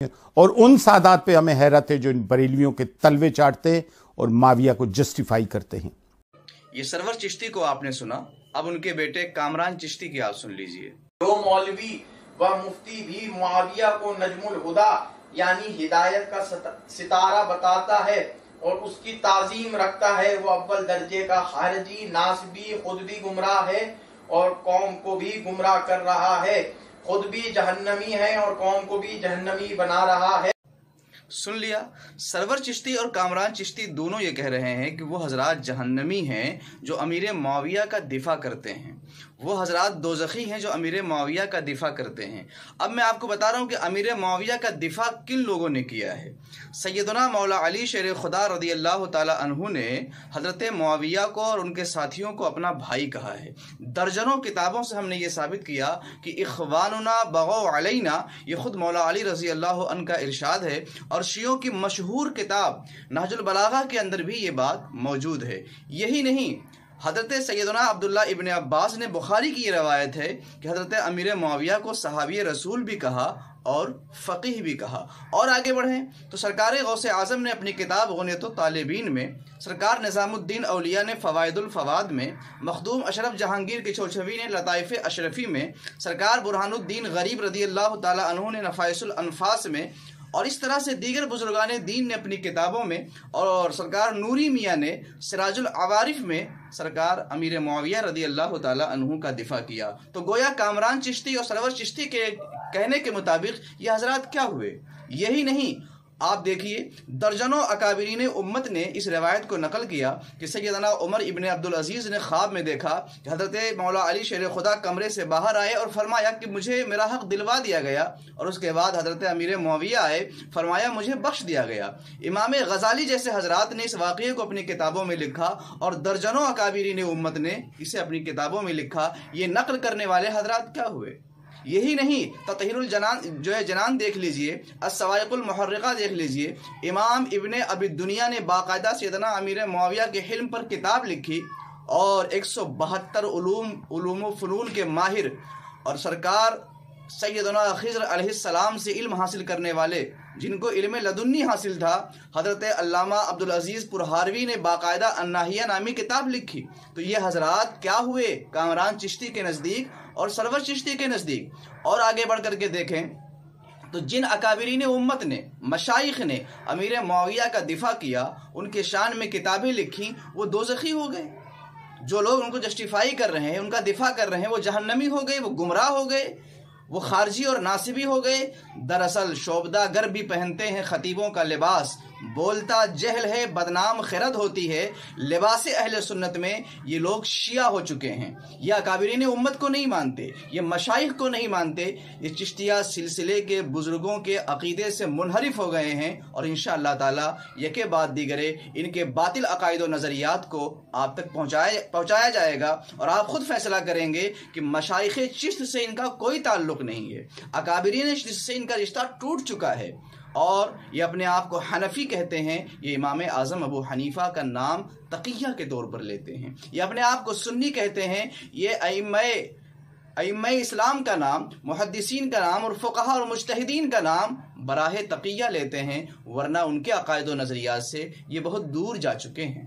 اور ان سادات پہ ہمیں حیرت ہے جو ان بریلویوں کے تلوے چاٹتے ہیں اور معاویہ کو جسٹیفائی کرتے ہیں۔ یہ سرور چشتی کو آپ نے سنا، اب ان کے بیٹے کامران چشتی کی آپ سن لیجئے۔ جو مولوی و مفتی بھی معاویہ کو نجم الہدا یعنی ہدایت کا ستارہ بتاتا ہے اور اس کی تعظیم رکھتا ہے، وہ اول درجے کا خارجی، ناصبی، خود بھی گمراہ ہے اور قوم کو بھی گمراہ کر رہا ہے، خود بھی جہنمی ہے اور قوم کو بھی جہنمی بنا رہا ہے۔ سن لیا، سرور چشتی اور کامران چشتی دونوں یہ کہہ رہے ہیں کہ وہ حضرات جہنمی ہیں جو امیر معاویہ کا دفاع کرتے ہیں، وہ حضرات دوزخی ہیں جو امیر معاویہ کا دفاع کرتے ہیں۔ اب میں آپ کو بتا رہا ہوں کہ امیر معاویہ کا دفاع کن لوگوں نے کیا ہے۔ سیدنا مولا علی شیر خدا رضی اللہ تعالی عنہ نے حضرت معاویہ کو اور ان کے ساتھیوں کو اپنا بھائی کہا ہے۔ درجنوں کتابوں سے ہم نے یہ ثابت کیا کہ اخواننا بغوا علینا، یہ خود مولا علی رضی اللہ عنہ کا ارشاد ہے، اور شیعوں کی مشہور کتاب نہج البلاغہ کے اندر بھی یہ بات موجود ہے۔ یہی نہیں، حضرت سیدنا عبداللہ ابن عباس نے بخاری کی یہ روایت ہے کہ حضرت امیر معاویہ کو صحابی رسول بھی کہا اور فقیہ بھی کہا۔ اور آگے بڑھیں تو سرکار غوث اعظم نے اپنی کتاب غنیۃ الطالبین میں، سرکار نظام الدین اولیاء نے فوائد الفواد میں، مخدوم اشرف جہانگیر کچوچھوی نے لطائف اشرفی میں، سرکار برہان الدین غریب رضی اللہ تعالی عنہ نے نفائس الانفاس میں، اور اس طرح سے دیگر بزرگان دین نے اپنی کتابوں میں، اور سرکار نوری میاں نے سراج العوارف میں سرکار امیر معاویہ رضی اللہ تعالی عنہ کا دفاع کیا۔ تو گویا کامران چشتی اور سرور چشتی کے کہنے کے مطابق یہ حضرات کیا ہوئے؟ یہی نہیں، آپ دیکھیے درجنوں اکابرین امت نے اس روایت کو نقل کیا کہ سیدنا عمر ابن عبدالعزیز نے خواب میں دیکھا کہ حضرت مولا علی شیر خدا کمرے سے باہر آئے اور فرمایا کہ مجھے میرا حق دلوا دیا گیا، اور اس کے بعد حضرت امیر معاویہ آئے، فرمایا مجھے بخش دیا گیا۔ امام غزالی جیسے حضرات نے اس واقعے کو اپنی کتابوں میں لکھا اور درجنوں اکابرین امت نے اسے اپنی کتابوں میں لکھا۔ یہ نقل کرنے والے حضرات کیا ہوئے؟ یہی نہیں، تطہیر الجنان جو ہے جنان دیکھ لیجئے، السوائق المحرقہ دیکھ لیجئے، امام ابن ابی دنیا نے باقاعدہ سیدنا امیر معاویہ کے حلم پر کتاب لکھی، اور 172 علوم و فنون کے ماہر اور سرکار سیدنا خضر علیہ السلام سے علم حاصل کرنے والے، جن کو علم لدنی حاصل تھا، حضرت علامہ عبدالعزیز پرہاروی نے باقاعدہ الناہیہ نامی کتاب لکھی۔ تو یہ حضرات کیا ہوئے کامران چشتی کے نزدیک اور سرور چشتی کے نزدیک؟ اور آگے بڑھ کر کے دیکھیں تو جن اکابرین امت نے، مشائخ نے امیر معاویہ کا دفاع کیا، ان کے شان میں کتابیں لکھیں، وہ دوزخی ہو گئے۔ جو لوگ ان کو جسٹیفائی کر رہے ہیں، ان کا دفاع کر رہے ہیں، وہ جہنمی ہو گئے، وہ گمراہ ہو گئے، وہ خارجی اور ناصبی ہو گئے۔ دراصل شعبدہ گر بھی پہنتے ہیں خطیبوں کا لباس، بولتا جہل ہے بدنام خرد ہوتی ہے، لباس اہل سنت میں یہ لوگ شیعہ ہو چکے ہیں۔ یہ اکابرین امت کو نہیں مانتے، یہ مشائخ کو نہیں مانتے، یہ چشتیہ سلسلے کے بزرگوں کے عقیدے سے منحرف ہو گئے ہیں، اور انشاءاللہ تعالی یکے بعد دیگرے ان کے باطل عقائد و نظریات کو آپ تک پہنچایا جائے گا، اور آپ خود فیصلہ کریں گے کہ مشائخ چشت سے ان کا کوئی تعلق نہیں ہے، اکابرین چشت سے ان کا رشتہ ٹوٹ چکا ہے، اور یہ اپنے آپ کو حنفی کہتے ہیں۔ یہ امام اعظم ابو حنیفہ کا نام تقیہ کے طور پر لیتے ہیں۔ یہ اپنے آپ کو سنی کہتے ہیں۔ یہ ائمہ اسلام کا نام، محدثین کا نام اور فقہاء اور مجتہدین کا نام براہ تقیہ لیتے ہیں، ورنہ ان کے عقائد و نظریات سے یہ بہت دور جا چکے ہیں۔